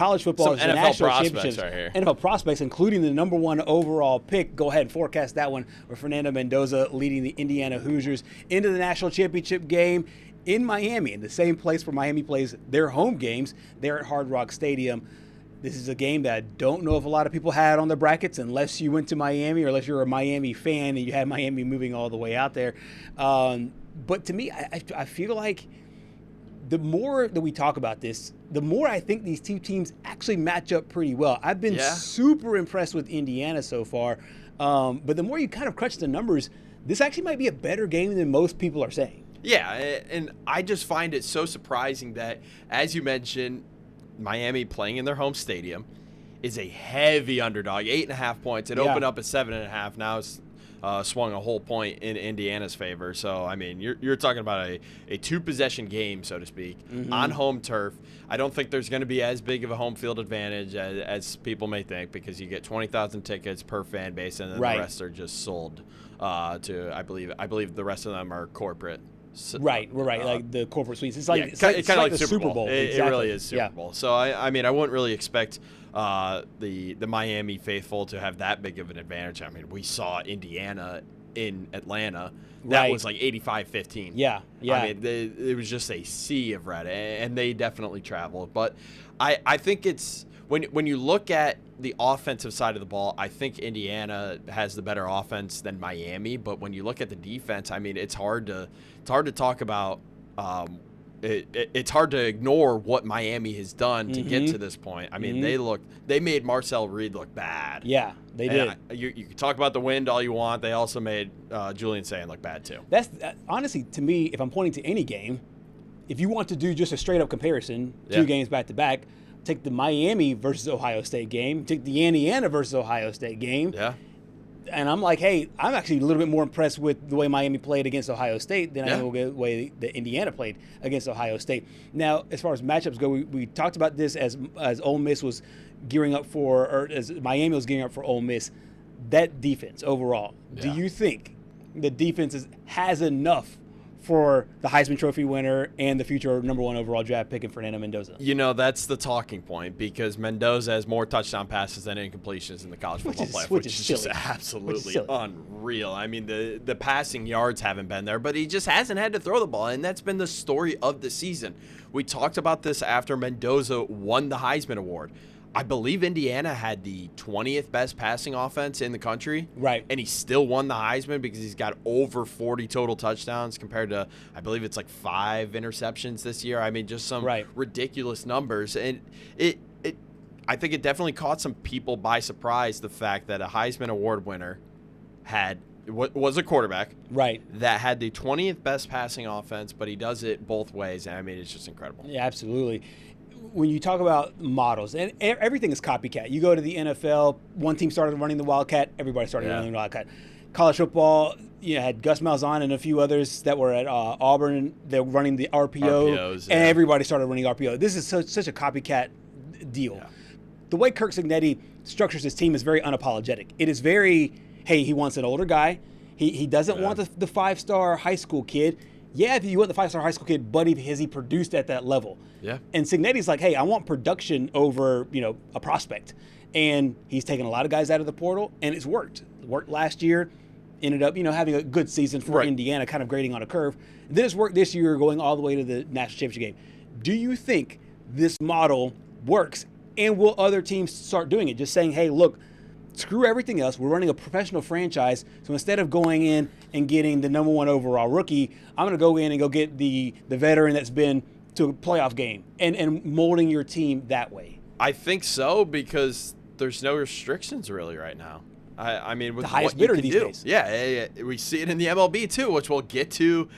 college football Some is the NFL national prospects championships. right here. NFL prospects, including the #1 overall pick. Go ahead and forecast that one with Fernando Mendoza leading the Indiana Hoosiers into the national championship game in Miami, in the same place where Miami plays their home games. They're at Hard Rock Stadium. This is a game that I don't know if a lot of people had on the brackets unless you went to Miami or unless you're a Miami fan and you had Miami moving all the way out there. But to me, I feel like the more that we talk about this, the more I think these two teams actually match up pretty well. I've been super impressed with Indiana so far. But the more you kind of crunch the numbers, this actually might be a better game than most people are saying. Yeah, and I just find it so surprising that, as you mentioned, Miami playing in their home stadium is a heavy underdog, 8.5 points. It opened up at 7.5. Now it's swung a whole point in Indiana's favor. So, I mean, you're talking about a two-possession game, so to speak, on home turf. I don't think there's going to be as big of a home field advantage as people may think, because you get 20,000 tickets per fan base, and then the rest are just sold to, I believe the rest of them are corporate. Right, like the corporate suites. It's like it's kind of like the Super Bowl. Exactly. It really is Super Bowl. So I mean, I wouldn't really expect the Miami faithful to have that big of an advantage. I mean, we saw Indiana in Atlanta. That was like 85-15. Yeah. I mean, it was just a sea of red, and they definitely traveled. But I think it's when you look at the offensive side of the ball, I think Indiana has the better offense than Miami. But when you look at the defense, I mean, it's hard to talk about. It's hard to ignore what Miami has done to get to this point. I mean, they made Marcel Reed look bad. Yeah, they did. You can talk about the wind all you want. They also made Julian Sand look bad too. That's honestly, to me, if I'm pointing to any game, if you want to do just a straight up comparison, two games back to back, take the Miami versus Ohio State game, take the Indiana versus Ohio State game. Yeah. And I'm like, hey, I'm actually a little bit more impressed with the way Miami played against Ohio State than I am with the way that Indiana played against OhioTate. Now, as far as matchups go, we talked about this as Ole Miss was gearing up for, or as Miami was gearing up for Ole Miss. That defense overall, do you think the defense has enough for the Heisman Trophy winner and the future #1 overall draft pick in Fernando Mendoza? You know, that's the talking point, because Mendoza has more touchdown passes than incompletions in the college football playoff, which is just absolutely unreal. I mean, the passing yards haven't been there, but he just hasn't had to throw the ball, and that's been the story of the season. We talked about this after Mendoza won the Heisman Award. I believe Indiana had the 20th best passing offense in the country. Right. And he still won the Heisman because he's got over 40 total touchdowns compared to, I believe it's like 5 interceptions this year. I mean, just some ridiculous numbers. And I think it definitely caught some people by surprise, the fact that a Heisman Award winner was a quarterback that had the 20th best passing offense, but he does it both ways. And I mean, it's just incredible. Yeah, absolutely. When you talk about models, and everything is copycat. You go to the NFL, one team started running the Wildcat, everybody started running the Wildcat. College football, you had Gus Malzahn and a few others that were at Auburn. They're running the RPO, and everybody started running RPO. This is such a copycat deal. Yeah. The way Kirk Cignetti structures his team is very unapologetic. It is very, hey, he wants an older guy. He doesn't want the 5-star high school kid. Yeah, if you want the 5-star high school kid, but has he produced at that level? Yeah. And Cignetti's like, hey, I want production over, a prospect. And he's taken a lot of guys out of the portal, and it's worked. It worked last year, ended up, having a good season for Indiana, kind of grading on a curve. And then it's worked this year, going all the way to the national championship game. Do you think this model works, and will other teams start doing it? Just saying, hey, look, screw everything else. We're running a professional franchise, so instead of going in and getting the #1 overall rookie, I'm going to go in and go get the veteran that's been to a playoff game and molding your team that way. I think so, because there's no restrictions really right now. I mean, with the highest what you bidder can these do. days. Yeah, we see it in the MLB too, which we'll get to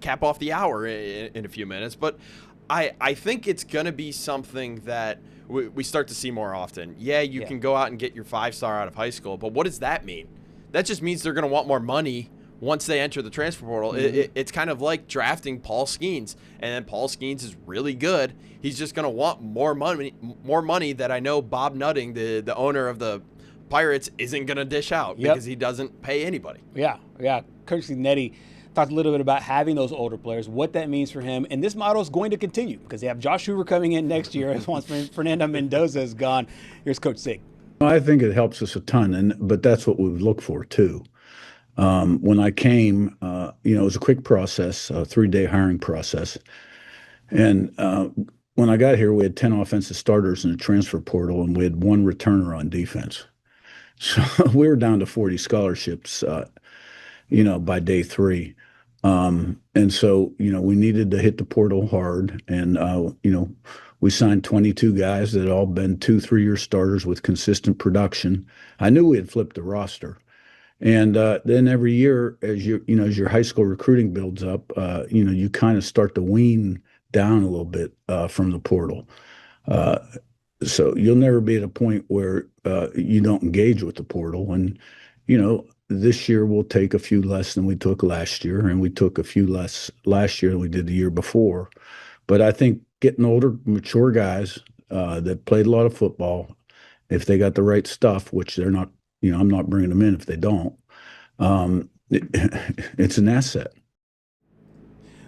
cap off the hour in a few minutes. But I think it's going to be something that we start to see more often. Yeah, you can go out and get your 5-star out of high school, but what does that mean? That just means they're going to want more money once they enter the transfer portal. It's kind of like drafting Paul Skeens, and then Paul Skeens is really good. He's just going to want more money that I know Bob Nutting, the owner of the Pirates, isn't going to dish out because he doesn't pay anybody. Yeah. Kirk Cignetti, talked a little bit about having those older players, what that means for him. And this model is going to continue because they have Josh Hoover coming in next year once Fernando Mendoza is gone. Here's Coach Sig. I think it helps us a ton, but that's what we would look for too. When I came, it was a quick process, a 3-day hiring process. And when I got here, we had 10 offensive starters in the transfer portal, and we had 1 returner on defense. So we were down to 40 scholarships, by day 3. And so, we needed to hit the portal hard. And, we signed 22 guys that had all been 2-3-year starters with consistent production. I knew we had flipped the roster. And then every year, as your high school recruiting builds up, you kind of start to wean down a little bit from the portal. So you'll never be at a point where you don't engage with the portal. And, this year we'll take a few less than we took last year, and we took a few less last year than we did the year before. But I think getting older, mature guys that played a lot of football, if they got the right stuff, which they're not, I'm not bringing them in if they don't, it's an asset.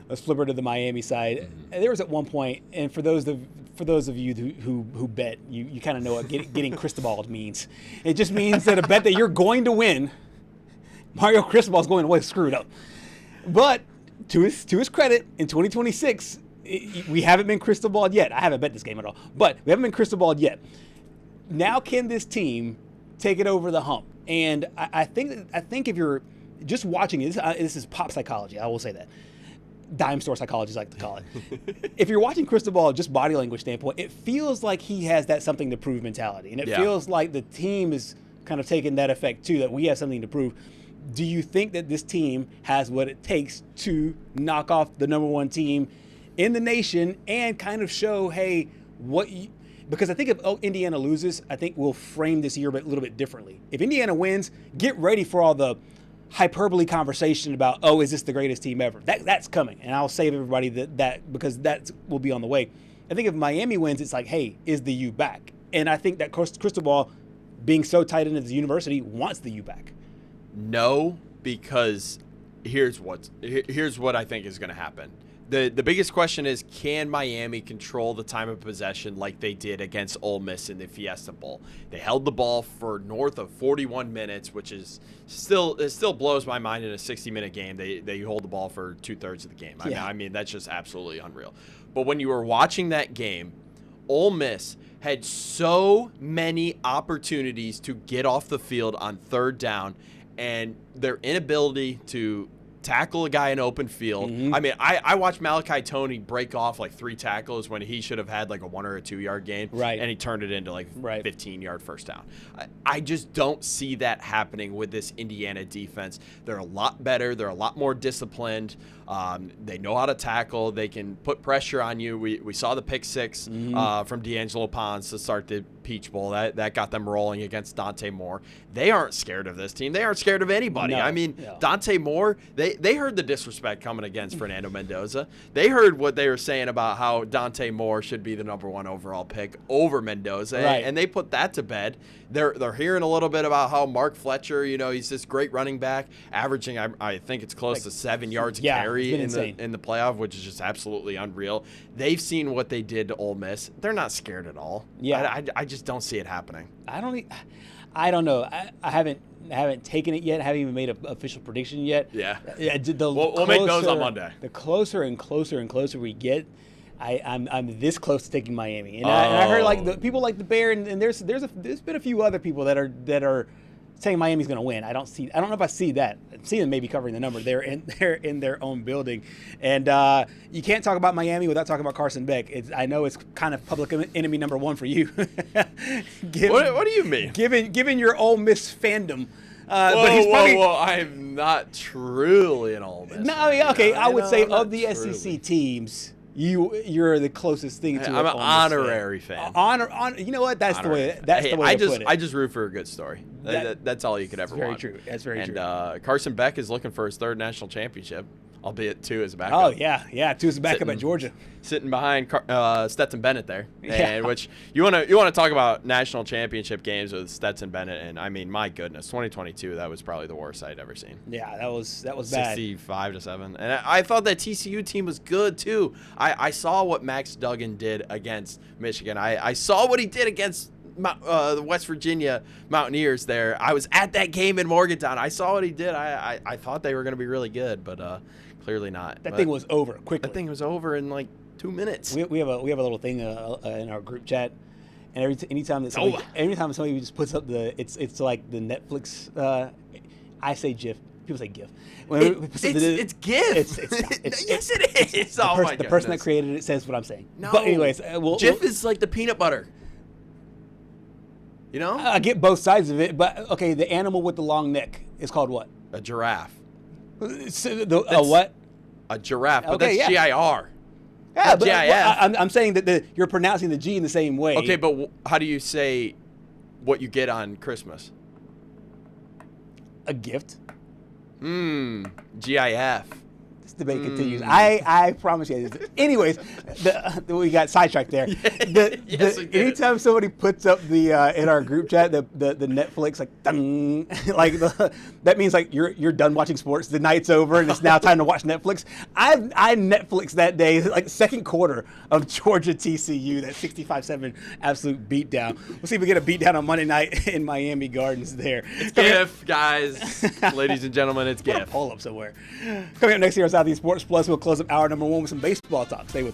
Let's flip her to the Miami side. There was at one point, and for those of you who bet, you kind of know what getting Cristobal means. It just means that a bet that you're going to win, Mario Cristobal's going away screwed up. But to his credit, in 2026, we haven't been Cristobal yet. I haven't bet this game at all, but we haven't been Cristobal yet. Now, can this team take it over the hump? And I think if you're just watching it, this is pop psychology. I will say that. Dime store psychologists like to call it. If you're watching Cristobal, just body language standpoint, it feels like he has that something to prove mentality. And it feels like the team is kind of taking that effect too, that we have something to prove. Do you think that this team has what it takes to knock off the number 1 team in the nation and kind of show, hey, because I think if Indiana loses, I think we'll frame this year a little bit differently. If Indiana wins, get ready for all the hyperbole conversation about, is this the greatest team ever? That's coming, and I'll save everybody that because that will be on the way. I think if Miami wins, it's like, hey, is the U back? And I think that Cristobal, being so tight into the university, wants the U back. No, because here's what I think is going to happen. The biggest question is, can Miami control the time of possession like they did against Ole Miss in the Fiesta Bowl? They held the ball for north of 41 minutes, which is still blows my mind in a 60-minute game. They hold the ball for 2/3 of the game. I mean, that's just absolutely unreal. But when you were watching that game, Ole Miss had so many opportunities to get off the field on 3rd down, and their inability to tackle a guy in open field. I mean, I watched Malachi Toney break off like 3 tackles when he should have had like a 1 or a 2 yard gain, and he turned it into like 15-yard first down. I just don't see that happening with this Indiana defense. They're a lot better. They're a lot more disciplined. They know how to tackle. They can put pressure on you. We saw the pick 6 from D'Angelo Pons to start the Peach Bowl. That got them rolling against Dante Moore. They aren't scared of this team. They aren't scared of anybody. I mean, Dante Moore, they heard the disrespect coming against Fernando Mendoza. They heard what they were saying about how Dante Moore should be the number 1 overall pick over Mendoza, and they put that to bed. They're hearing a little bit about how Mark Fletcher, he's this great running back, averaging I think it's close to 7 yards a carry in the playoff, which is just absolutely unreal. They've seen what they did to Ole Miss. They're not scared at all. I just don't see it happening. I don't know. I haven't taken it yet. I haven't even made an official prediction yet. We'll make those on Monday. The closer and closer and closer we get, I'm this close to taking Miami. And I heard like the people like the Bear, and there's been a few other people that are saying Miami's going to win. I don't know if I see that. I see them maybe covering the number. They're in their own building, and you can't talk about Miami without talking about Carson Beck. I know it's kind of public enemy number 1 for you. What do you mean? Given your Ole Miss fandom. But he's probably, I am not truly an Ole Miss. No, I mean, okay. I would say of the SEC teams, you're the closest thing to. I'm an honorary fan. You know what? That's honorary the way. That's the way to put it. I just root for a good story. That's all you could ever want. That's very true. And Carson Beck is looking for his 3rd national championship. albeit two as a backup. Oh, yeah. Tua's a backup at Georgia. Sitting behind Stetson Bennett there. Yeah. And which you want to talk about national championship games with Stetson Bennett, and I mean, my goodness, 2022, that was probably the worst I'd ever seen. Yeah, that was bad. 65-7. And I thought that TCU team was good too. I saw what Max Duggan did against Michigan. I saw what he did against the West Virginia Mountaineers there. I was at that game in Morgantown. I saw what he did. I thought they were going to be really good, but clearly not. That thing was over quickly. That thing was over in like 2 minutes. We have a little thing in our group chat, and anytime somebody just puts up it's like the Netflix. I say GIF. People say GIF. It's GIF. Yes, it is. The person that created it says what I'm saying. No. But anyways, GIF is like the peanut butter. You know? I get both sides of it, but okay, the animal with the long neck is called what? A giraffe. What? A giraffe, but Okay, that's yeah. GIR. Yeah, Not but GIF. I'm saying that you're pronouncing the G in the same way. Okay, but how do you say what you get on Christmas? A gift. GIF. This debate continues. I promise you. Anyways, we got sidetracked there. Yes, we did. Anytime somebody puts up the in our group chat the Netflix like ding, like that means like you're done watching sports. The night's over and it's now time to watch Netflix. I Netflix that day, like second quarter of Georgia TCU, that 65-7 absolute beatdown. We'll see if we get a beatdown on Monday night in Miami Gardens there. It's GIF, guys. Ladies and gentlemen, it's GIF. Pull up somewhere. Coming up next year on Southeast Sports Plus, we'll close up hour number 1 with some baseball talk. Stay with us.